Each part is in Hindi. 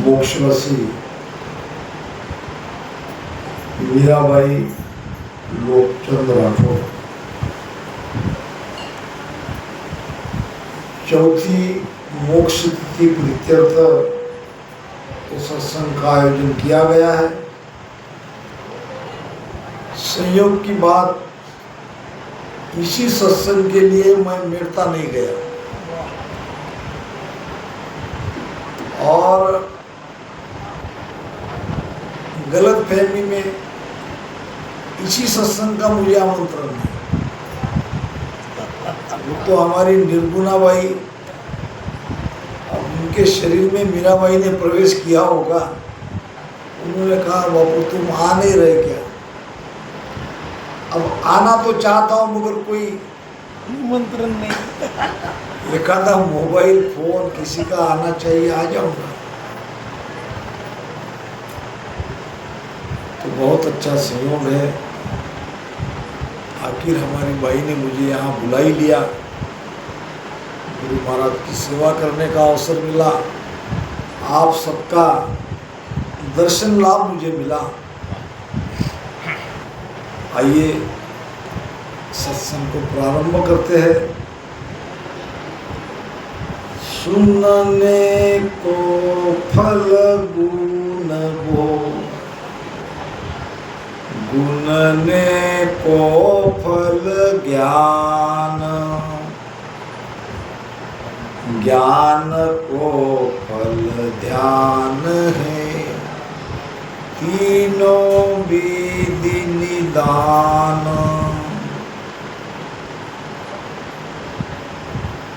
मोक्षवासी मीराबाई लोकचंद राठौर चौथी मोक्ष तिथि प्रीत्यर्थ सत्संग का आयोजन किया गया है। संयोग की बात, इसी सत्संग के लिए मैं मेड़ता नहीं गया और गलत फहमी में इसी सत्संग का मुझे आमंत्रण नहीं। वो तो हमारी निर्गुणाबाई, अब उनके शरीर में मीराबाई ने प्रवेश किया होगा। उन्होंने कहा बापू तुम आ नहीं रहे क्या? अब आना तो चाहता हूँ मगर कोई निमंत्रण नहीं। एखादा मोबाइल फोन किसी का आना चाहिए, आ जाऊंगा। तो बहुत अच्छा संयोग है, आखिर हमारी बाई ने मुझे यहाँ बुला ही लिया। गुरु महाराज की सेवा करने का अवसर मिला, आप सबका दर्शन लाभ मुझे मिला। आइए सत्संग को प्रारंभ करते हैं। सुनने को फल गुण भो, गुणने को फल ज्ञान, ज्ञान को फल ध्यान है, तीनों विधि निदान।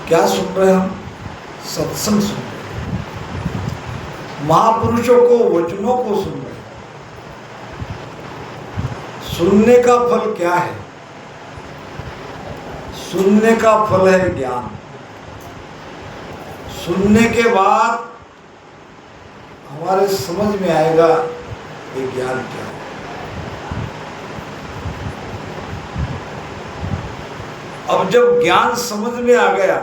क्या सुन रहे हम? सत्संग सुन रहे, महापुरुषों को वचनों को सुन रहे। सुनने का फल क्या है? सुनने का फल है ज्ञान। सुनने के बाद हमारे समझ में आएगा ये ज्ञान क्या है। अब जब ज्ञान समझ में आ गया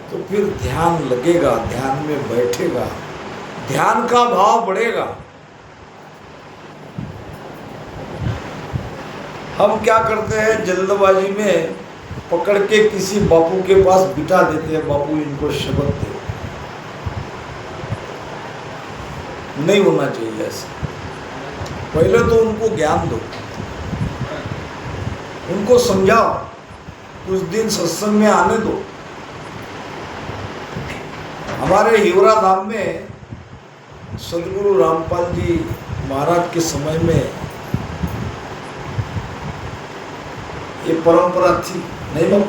तो फिर ध्यान लगेगा, ध्यान में बैठेगा, ध्यान का भाव बढ़ेगा। हम क्या करते हैं, जल्दबाजी में पकड़ के किसी बापू के पास बिठा देते हैं, बापू इनको शब्द दे। नहीं होना चाहिए ऐसा। पहले तो उनको ज्ञान दो, उनको समझाओ, कुछ दिन सत्संग में आने दो। हमारे हिवरा धाम में सदगुरु रामपाल जी महाराज के समय में ये परंपरा थी, नहीं बाबू?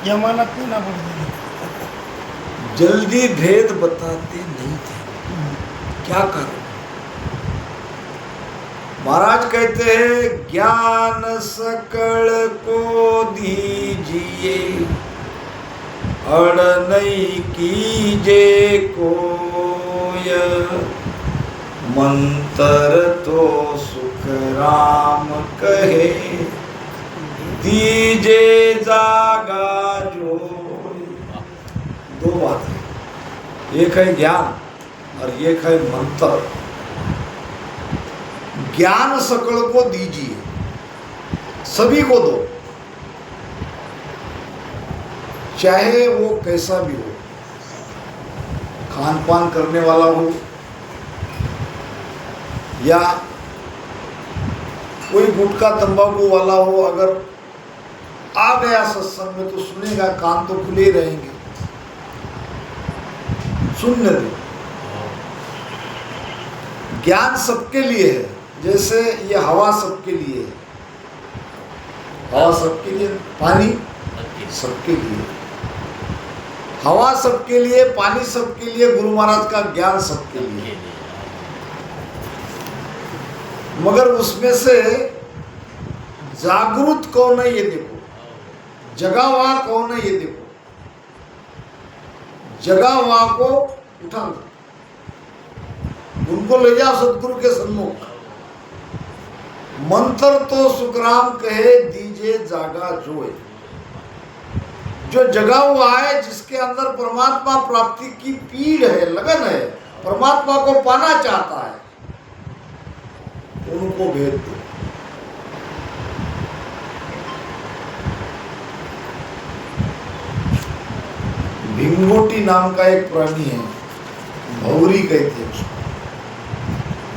जमानत नहीं ना पड़ती, जल्दी भेद बताते नहीं थे। क्या कारण? महाराज कहते हैं ज्ञान सकल को दीजिए, अड़ नहीं कीजे कोय, मंत्र तो सुख राम कहे, दीजे जागा जो। दो बात है, एक है ज्ञान और एक है मंत्र। ज्ञान सकल को दीजिए, सभी को दो, चाहे वो कैसा भी हो, खान पान करने वाला हो या कोई गुटखा तंबाकू वाला हो। अगर आ गया सत्संग में तो सुनेगा, कान तो खुले रहेंगे, सुनने दो। ज्ञान सबके लिए है, जैसे ये हवा सबके लिए है, हवा सबके लिए, पानी सबके लिए, हवा सबके लिए, पानी सबके लिए, गुरु महाराज का ज्ञान सबके लिए। मगर उसमें से जागरूक कौन है ये देखो, जगा हुआ कौन है ये देखो। जगा हुआ को उठा लो, उनको ले जाओ सदगुरु के सन्मुख। मंत्र तो सुखराम कहे, दीजे जागा जोए। जो जगा हुआ है, जिसके अंदर परमात्मा प्राप्ति की पीड़ है, लगन है, परमात्मा को पाना चाहता है, उनको भेद दो। भिंगोटी नाम का एक प्राणी है, भौरी कहते हैं उसको,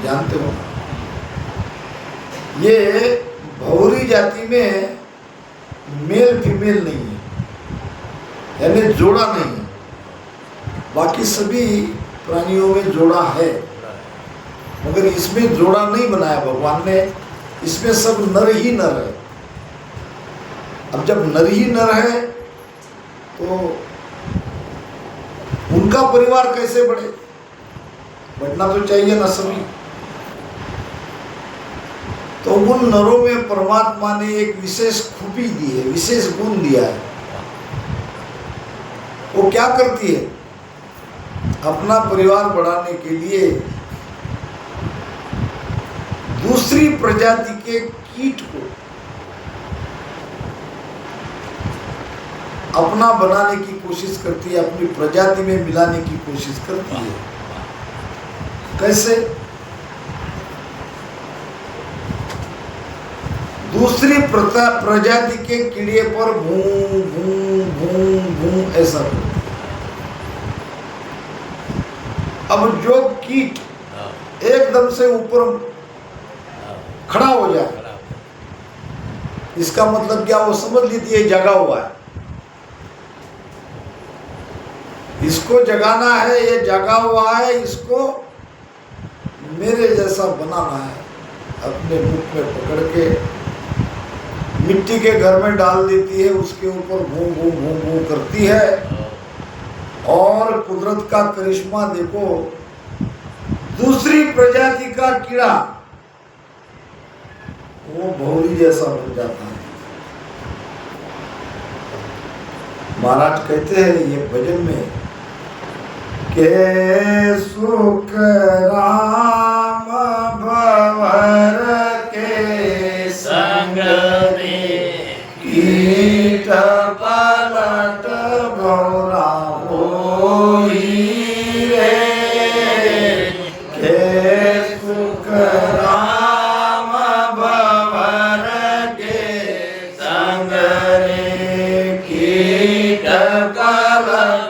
जानते हो? ये भौरी जाति में मेल फीमेल नहीं है, यानी जोड़ा नहीं है। बाकी सभी प्राणियों में जोड़ा है, मगर इसमें जोड़ा नहीं बनाया भगवान ने, इसमें सब नर ही नर है। अब जब नर ही नर है तो उनका परिवार कैसे बढ़े? बढ़ना तो चाहिए ना सभी। तो उन नरों में परमात्मा ने एक विशेष खूबी दी है, विशेष गुण दिया है। वो क्या करती है? अपना परिवार बढ़ाने के लिए दूसरी प्रजाति के कीट को अपना बनाने की कोशिश करती है, अपनी प्रजाति में मिलाने की कोशिश करती है। कैसे? दूसरी प्रजाति के कीड़े पर भूं भूं भूं भूं ऐसा करती है। अब जो कीट एकदम से ऊपर खड़ा हो जाए, इसका मतलब क्या? वो समझ लेती है जगा हुआ है, इसको जगाना है, ये जगा हुआ है, इसको मेरे जैसा बनाना है। अपने मुख में पकड़ के मिट्टी के घर में डाल देती है, उसके ऊपर भूं भूं भूं भूं करती है। और कुदरत का करिश्मा देखो, दूसरी प्रजाति का कीड़ा वो भौरी जैसा बन जाता है। महाराज कहते हैं ये भजन में के सुख राम भंवर के संग में कीट पलट भौरा होई रे। के सुख राम भंवर के संग रे कीट पलट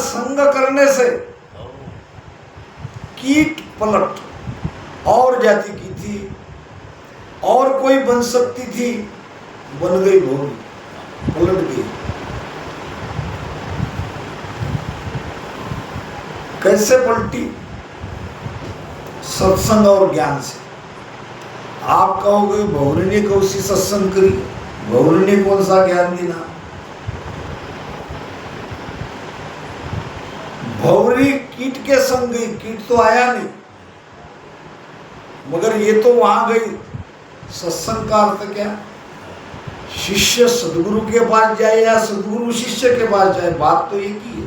संग करने से कीट पलट और जाति की थी, और कोई बन सकती थी, बन गई भौरी, पलट गई। कैसे पलटी? सत्संग और ज्ञान से। आप कहोगे भौरी ने कौन सी सत्संग करी, भौरी ने कौन सा ज्ञान दिया? भौरी कीट के संग गई, कीट तो आया नहीं, मगर ये तो वहां गई। सत्संग का अर्थ क्या? शिष्य सदगुरु के पास जाए या सदगुरु शिष्य के पास जाए, बात तो एक ही है।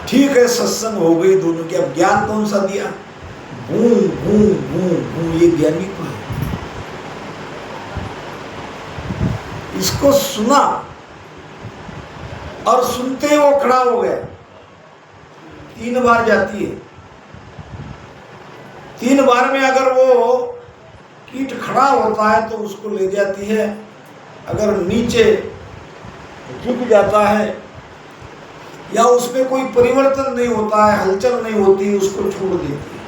ठीक है, सत्संग हो गई दोनों की। अब ज्ञान कौन सा दिया? भूं भूं भूं भूं, ये ज्ञानी को है। इसको सुना और सुनते ही वो खड़ा हो गया। 3 बार जाती है, 3 बार में अगर वो कीट खड़ा होता है तो उसको ले जाती है, अगर नीचे झुक जाता है या उसमें कोई परिवर्तन नहीं होता है, हलचल नहीं होती, उसको छोड़ देती है।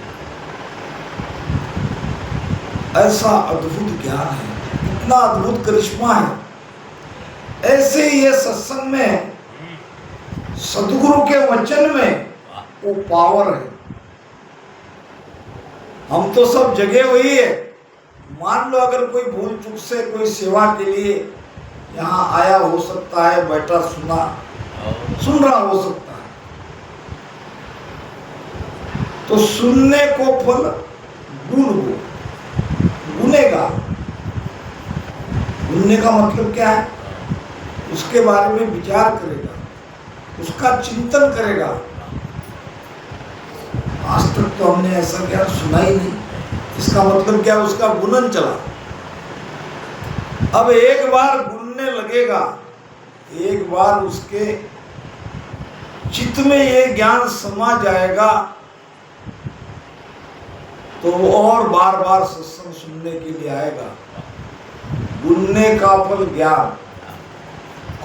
ऐसा अद्भुत ज्ञान है, इतना अद्भुत करिश्मा है। ऐसे ही ये सत्संग में, सदगुरु के वचन में वो पावर है। हम तो सब जगह हुई है। मान लो अगर कोई भूल चूक से कोई सेवा के लिए यहाँ आया हो सकता है, बैठा सुन रहा हो सकता है, तो सुनने को फल गुनेगा। गुनने का मतलब क्या है? उसके बारे में विचार करेगा, उसका चिंतन करेगा। आज तक तो हमने ऐसा क्या सुना ही नहीं, इसका मतलब क्या? उसका गुणन चला। अब एक बार गुनने लगेगा, एक बार उसके चित्त में ये ज्ञान समा जाएगा, तो वो और बार बार सत्संग सुनने के लिए आएगा। गुनने का फल ज्ञान।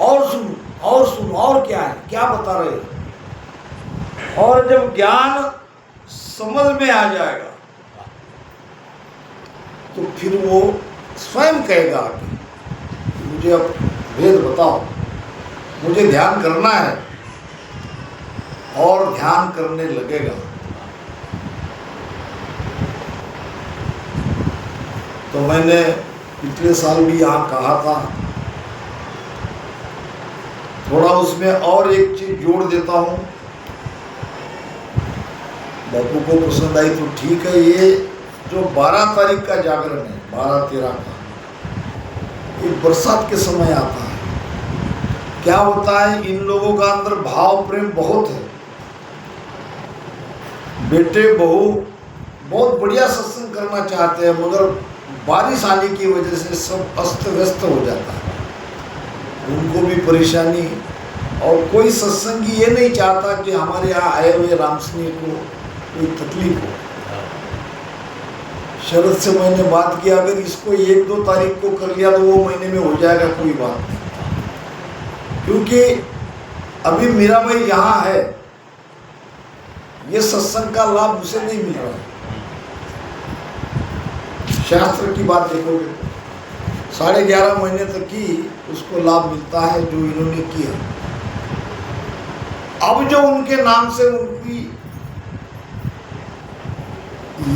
और सुन और सुन, और क्या है, क्या बता रहे हैं? और जब ज्ञान समझ में आ जाएगा तो फिर वो स्वयं कहेगा कि मुझे अब वेद बताओ, मुझे ध्यान करना है, और ध्यान करने लगेगा। तो मैंने पिछले साल भी यहाँ कहा था, थोड़ा उसमें और एक चीज जोड़ देता हूँ। बापू को पसंद आई तो ठीक है। ये जो 12 तारीख का जागरण है, 12-13 का, ये बरसात के समय आता है। क्या होता है, इन लोगों का अंदर भाव प्रेम बहुत है। बेटे बहू बहुत बढ़िया सत्संग करना चाहते हैं, मगर बारिश आने की वजह से सब अस्त व्यस्त हो जाता है। उनको भी परेशानी, और कोई सत्संगी ये नहीं चाहता कि हमारे यहाँ आए हुए रामसिंह को कोई तकलीफ हो। शरद से मैंने बात किया, अगर इसको 1-2 तारीख को कर लिया तो वो महीने में हो जाएगा, कोई बात नहीं। क्योंकि अभी मीरा भाई यहाँ है, ये सत्संग का लाभ उसे नहीं मिल रहा है। शास्त्र की बात देखोगे, 11.5 महीने तक ही उसको लाभ मिलता है जो इन्होंने किया। अब जो उनके नाम से उनकी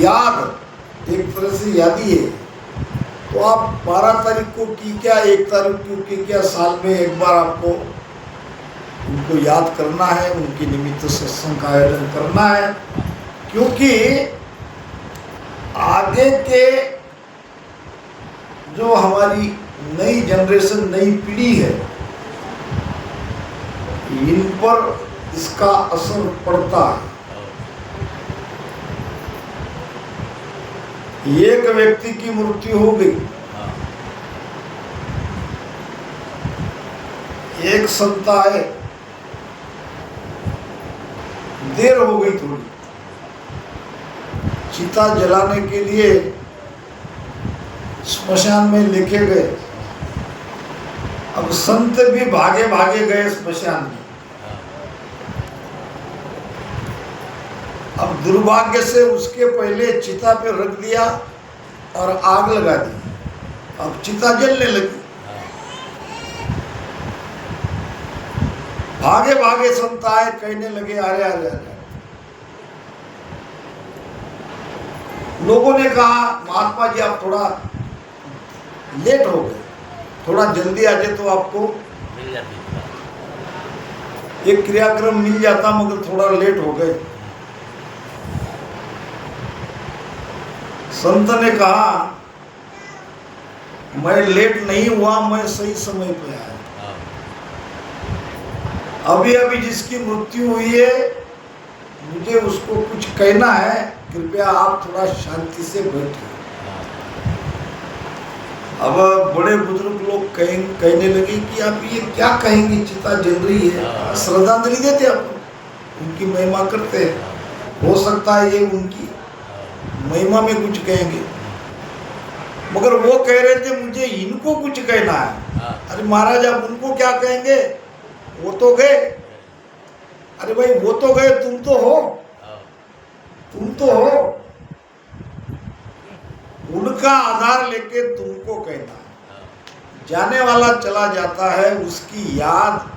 याद एक तरह से यादी है, तो आप 12 तारीख को की क्या, 1 तारीख को की क्या, साल में एक बार आपको उनको याद करना है, उनके निमित्त सत्संग का आयोजन करना है। क्योंकि आगे के जो हमारी नई जनरेशन, नई पीढ़ी है, इन पर इसका असर पड़ता है। एक व्यक्ति की मृत्यु हो गई, एक संत आए, देर हो गई थोड़ी, चिता जलाने के लिए स्मशान में लेके गए। अब संत भी भागे भागे गए स्मशान में। अब दुर्भाग्य से उसके पहले चिता पे रख दिया और आग लगा दी। अब चिता जलने लगी। भागे भागे संत आए, कहने लगे अरे अरे अरे। लोगों ने कहा महात्मा जी आप थोड़ा लेट हो गए, थोड़ा जल्दी आ जाए तो आपको मिल जाती है। एक क्रियाक्रम मिल जाता, मगर थोड़ा लेट हो गए। संत ने कहा मैं लेट नहीं हुआ, मैं सही समय पे आया। अभी अभी जिसकी मृत्यु हुई है, मुझे उसको कुछ कहना है, कृपया आप थोड़ा शांति से बैठिए। अब बड़े बुजुर्ग लोग कहने लगे कि आप ये क्या कहेंगे, चिता जल रही है, श्रद्धांजलि देते आप, उनकी महिमा करते हैं। हो सकता है ये उनकी महिमा में कुछ कहेंगे, मगर वो कह रहे थे मुझे इनको कुछ कहना है। अरे महाराज आप उनको क्या कहेंगे, वो तो गए। अरे भाई वो तो गए, तुम तो हो, तुम तो हो। उनका आधार लेके तुमको कहना है। जाने वाला चला जाता है, उसकी याद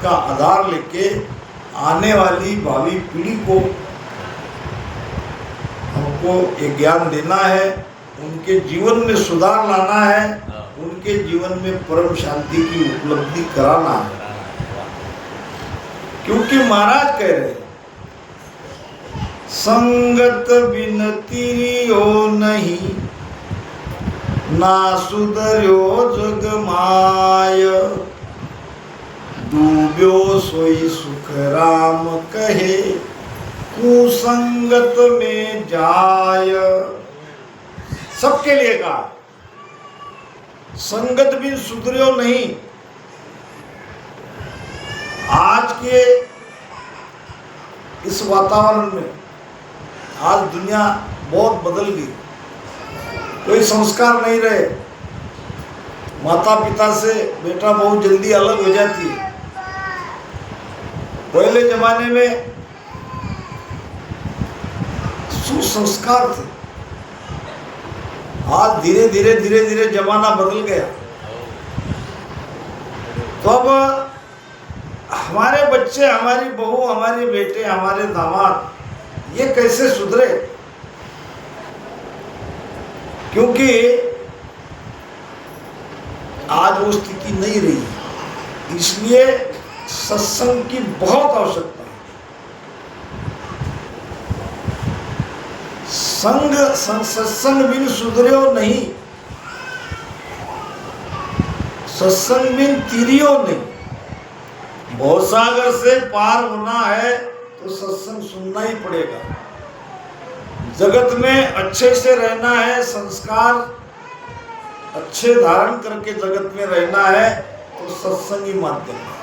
का आधार लेके आने वाली भावी पीढ़ी को हमको ये ज्ञान देना है, उनके जीवन में सुधार लाना है, उनके जीवन में परम शांति की उपलब्धि कराना है। क्योंकि महाराज कह रहे हैं, संगत बिन तिरियो नहीं, ना सुधर्यो जग माय, डूब्यो सोई सुख राम कहे, कुसंगत में जाय। सबके लिए कहा, संगत भी सुधर्यो नहीं। आज के इस वातावरण में आज दुनिया बहुत बदल गई, कोई संस्कार नहीं रहे, माता पिता से बेटा बहुत जल्दी अलग हो जाती है। पहले जमाने में सुसंस्कार थे, आज धीरे धीरे जमाना बदल गया। तो अब हमारे बच्चे, हमारी बहू, हमारे बेटे, हमारे दामाद ये कैसे सुधरे? क्योंकि आज वो स्थिति नहीं रही, इसलिए सत्संग की बहुत आवश्यकता है। सत्संग बिन सुधर्यो नहीं, सत्संग बिन तिरियो नहीं। भवसागर से पार होना है तो सत्संग सुनना ही पड़ेगा। जगत में अच्छे से रहना है, संस्कार अच्छे धारण करके जगत में रहना है तो सत्संग ही माध्यम है।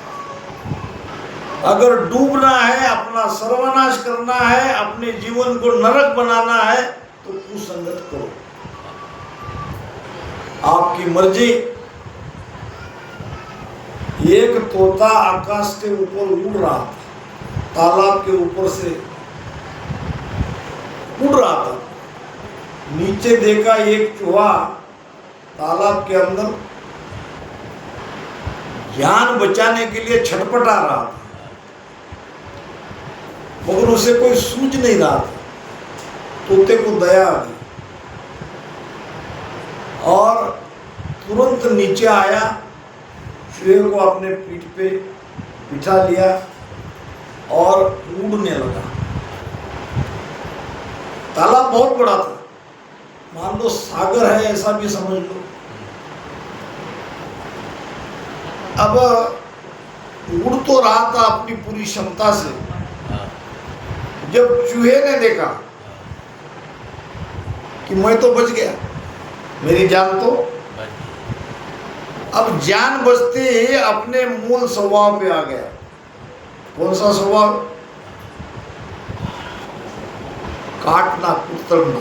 अगर डूबना है, अपना सर्वनाश करना है, अपने जीवन को नरक बनाना है तो कुसंगत करो, आपकी मर्जी। एक तोता आकाश के ऊपर उड़ रहा था, तालाब के ऊपर से उड़ रहा था, नीचे देखा एक चूहा तालाब के अंदर जान बचाने के लिए छटपटा रहा था, मगर उसे कोई सूझ नहीं रहा था। तोते को दया आ गई और तुरंत नीचे आया, चूहे को अपने पीठ पे बिठा लिया और उड़ने लगा। तालाब बहुत बड़ा था, मान लो सागर है ऐसा भी समझ लो। अब उड़ तो रहा था अपनी पूरी क्षमता से, जब चूहे ने देखा कि मैं तो बच गया, मेरी जान तो, अब जान बचते ही अपने मूल स्वभाव पे आ गया। कौन सा स्वभाव? काटना, कुतरना।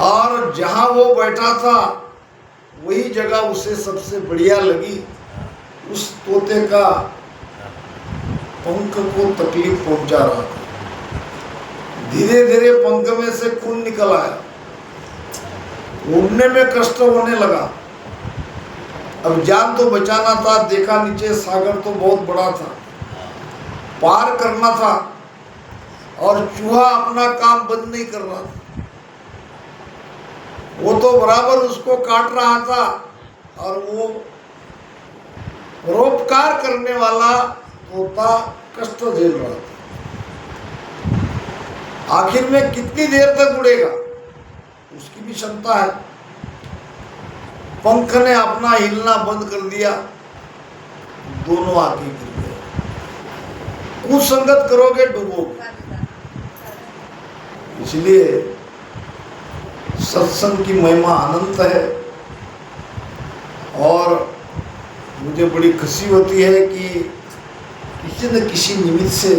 और जहां वो बैठा था वही जगह उसे सबसे बढ़िया लगी। उस तोते का पंख को तकलीफ पहुंचा रहा था, धीरे धीरे पंख में से खून निकल आया, उड़ने में कष्ट होने लगा। अब जान तो बचाना था, देखा नीचे सागर तो बहुत बड़ा था, पार करना था, और चूहा अपना काम बंद नहीं कर रहा था, वो तो बराबर उसको काट रहा था। और वो परोपकार करने वाला तोता कष्ट झेल रहा था। आखिर में कितनी देर तक उड़ेगा, उसकी भी क्षमता है। पंख ने अपना हिलना बंद कर दिया, दोनों आगे गिर गए। कुसंगत करोगे डूबोगे। इसलिए सत्संग की महिमा अनंत है। और मुझे बड़ी खुशी होती है कि किसी न किसी निमित्त से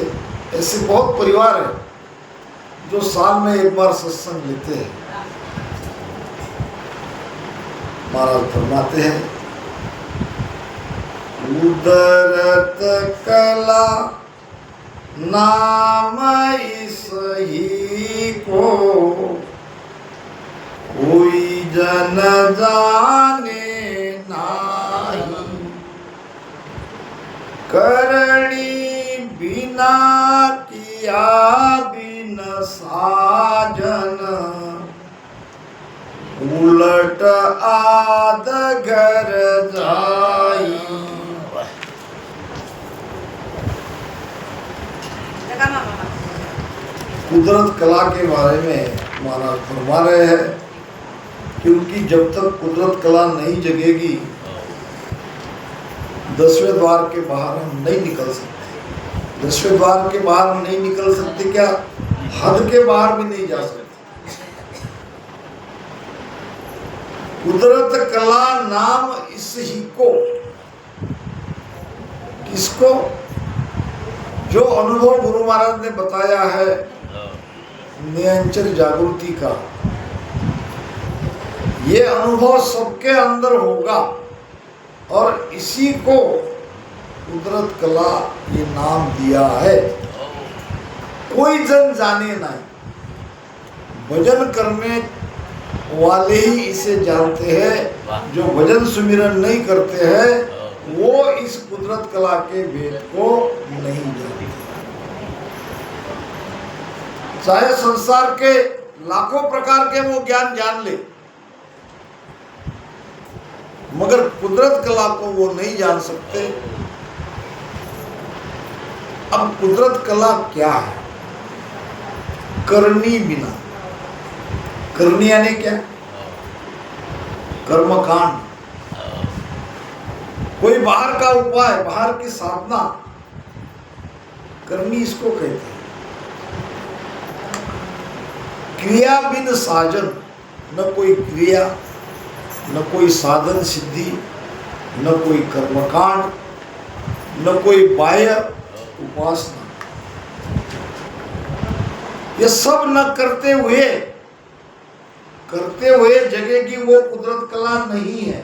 ऐसे बहुत परिवार है जो साल में एक बार सत्संग लेते हैं। महाराज फरमाते हैं, उदरत कला नाम इस ही को कोई जन जाने नाही, करणी बिना किया बिन साजन, उलट आद घर जाई। कुदरत कला के बारे में महाराज फरमा रहे हैं, क्योंकि जब तक कुदरत कला नहीं जगेगी 10वें द्वार के बाहर हम नहीं निकल सकते। 10वें द्वार के बाहर हम नहीं निकल सकते, क्या हद के बाहर भी नहीं जा सकते। कुदरत कला नाम इस ही को, किसको? जो अनुभव गुरु महाराज ने बताया है निरंतर जागृति का, ये अनुभव सबके अंदर होगा और इसी को कुदरत कला ये नाम दिया है। कोई जन जाने नहीं, भजन करने वाले ही इसे जानते हैं। जो भजन सुमिरन नहीं करते हैं वो इस कुदरत कला के भेद को नहीं जानते। चाहे संसार के लाखों प्रकार के वो ज्ञान जान ले, मगर कुदरत कला को वो नहीं जान सकते। अब कुदरत कला क्या है? करनी बिना, करनी यानी क्या? कर्मकांड, कोई बाहर का उपाय, बाहर की साधना करनी, इसको कहते हैं। क्रिया बिन साजन, न कोई क्रिया, न कोई साधन सिद्धि, न कोई कर्मकांड, न कोई बाह्य उपासना, ये सब न करते हुए जगह की वो कुदरत कला नहीं है।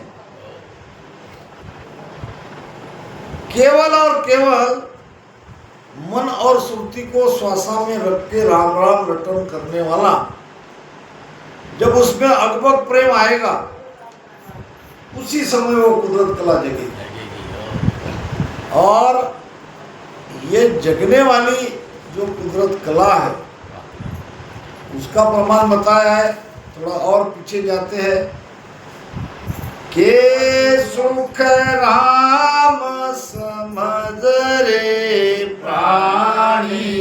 केवल और केवल मन और श्रुति को श्वासा में रख के राम राम रटन करने वाला, जब उसमें अगबग प्रेम आएगा उसी समय वो कुदरत कला जगेगी। और ये जगने वाली जो कुदरत कला है उसका प्रमाण बताया है। थोड़ा और पीछे जाते हैं के सुख राम समझ रे प्राणी,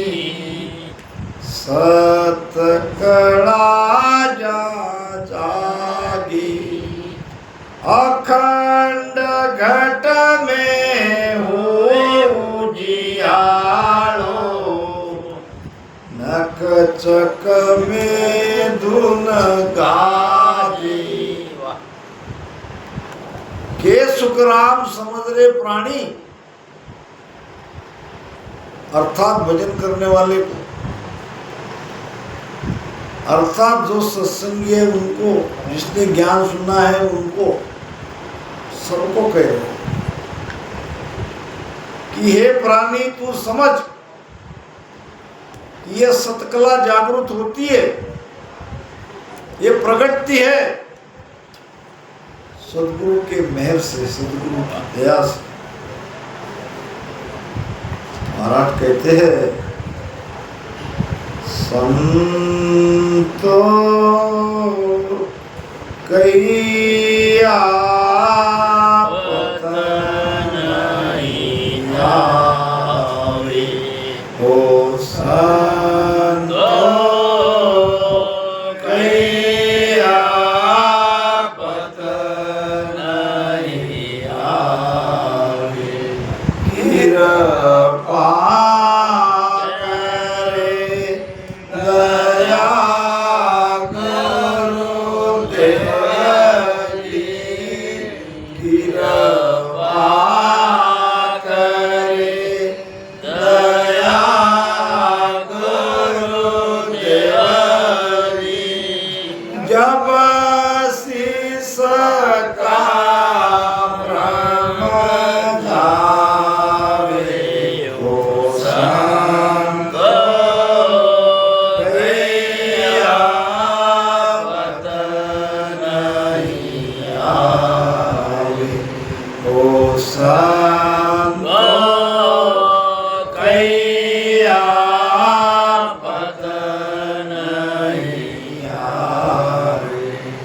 सत कला जा जागी, अखंड घट में हो उजियालो, नक चक में धुन गाजी। के सुखराम समझ रे प्राणी, अर्थात भजन करने वाले को, अर्थात जो सत्संगी है उनको, जिसने ज्ञान सुना है उनको, सबको कह रहे हैं कि हे प्राणी तू समझ, ये सतकला जागृत होती है, ये प्रगटती है सदगुरु के मेहर से, सदगुरु की दया से। महाराज कहते हैं संतो कई आपत नहीं आवे, हो संतो कई आपत नहीं आवे, कृपा दया गुरुदेव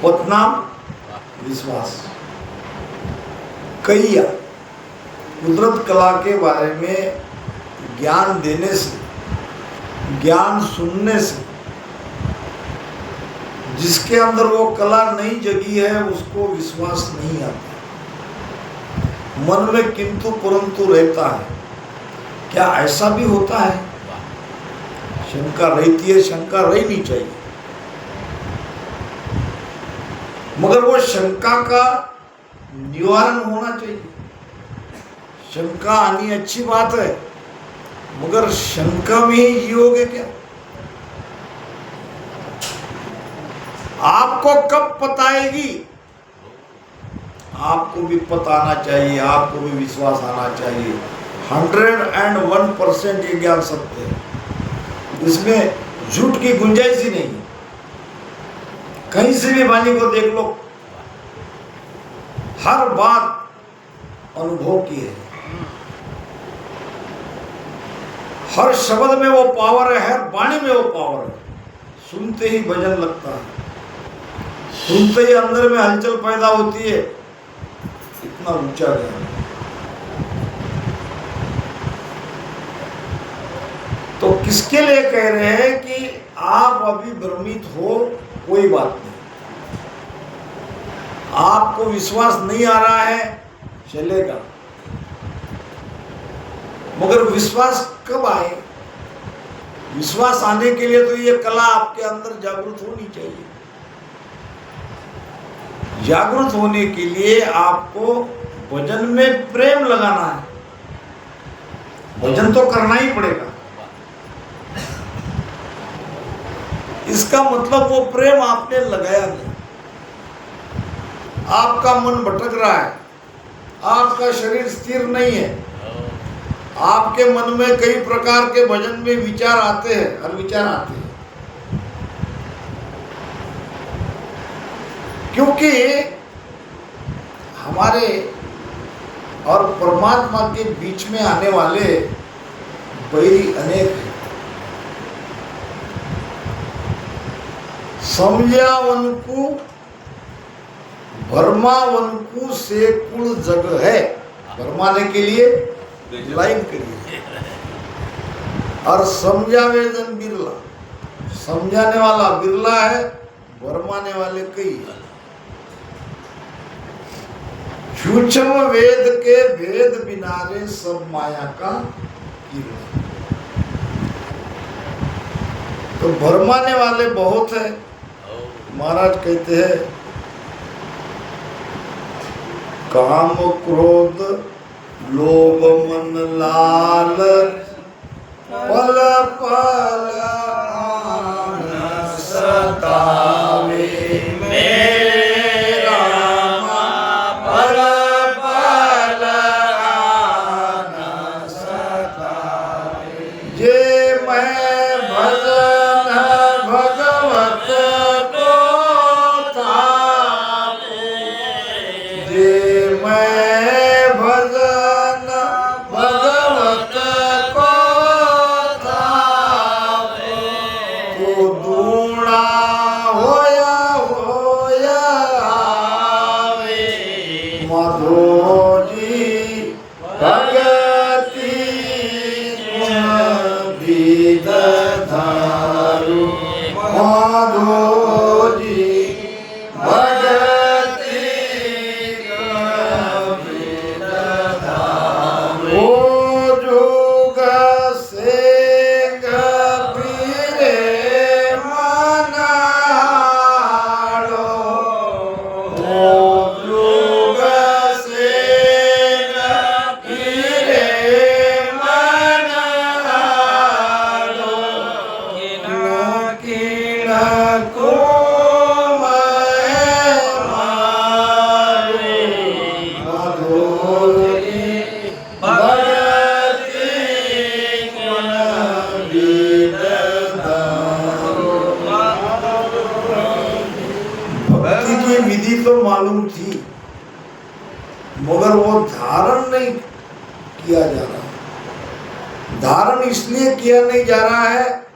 पतनाम विश्वास। कैया कुदरत कला के बारे में ज्ञान देने से, ज्ञान सुनने से जिसके अंदर वो कला नहीं जगी है उसको विश्वास नहीं आता। मन में किंतु परंतु रहता है। क्या ऐसा भी होता है? शंका रहती है, शंका रहनी चाहिए, मगर वो शंका का निवारण होना चाहिए। शंका आनी अच्छी बात है, मगर शंका में ही जियोगे क्या? आपको कब पताएगी? आपको भी पता आना चाहिए, आपको भी विश्वास आना चाहिए। 101% ये ज्ञान सत्य है, इसमें झूठ की गुंजाइश ही नहीं। कहीं से भी वाणी को देख लो, हर बात अनुभव की है, हर शब्द में वो पावर है, हर वाणी में वो पावर है। सुनते ही भजन लगता है, सुनते ही अंदर में हलचल पैदा होती है। इतना ऊंचा ज्ञान। तो किसके लिए कह रहे हैं कि आप अभी भ्रमित हो, कोई बात नहीं। आपको विश्वास नहीं आ रहा है, चलेगा, मगर विश्वास कब आए? विश्वास आने के लिए तो ये कला आपके अंदर जागृत होनी चाहिए। जागृत होने के लिए आपको भजन में प्रेम लगाना है। भजन तो करना ही पड़ेगा। इसका मतलब वो प्रेम आपने लगाया नहीं, आपका मन भटक रहा है, आपका शरीर स्थिर नहीं है, आपके मन में कई प्रकार के भजन में विचार आते हैं, हर विचार आते हैं। क्योंकि हमारे और परमात्मा के बीच में आने वाले बैरी अनेक हैं। समझावनकु भरमावनकु से कुल जग है। भरमाने के लिए लाइन करिए, और समझावेदन बिरला। समझाने वाला बिरला है, भरमाने वाले कई है। सूक्ष्म वेद के भेद बिनारे सब माया का कीर्तन। तो भरमाने वाले बहुत है। महाराज कहते हैं काम क्रोध लोभ मन लाल पल पल आन सतावे मेरा पल पल आन सतावे। जे मैं भजन भगवत को थावे, जे मैं भजन भगवत को थावे, तो दूना होया होया आवे। माधो जी भगति गुण विद धारू, माधो जी भगति गुण विद धारू। ओ जोग सेंग पीरे मनाड़ो, ओ जोग सेंग पीरे मनाड़ो। किना को मैं मारे, माधोरी भगति गुण विद धारू। भक्ति की विधि तो मालूम थी, मगर वो धारण नहीं किया जा रहा। धारण इसलिए किया नहीं जा रहा है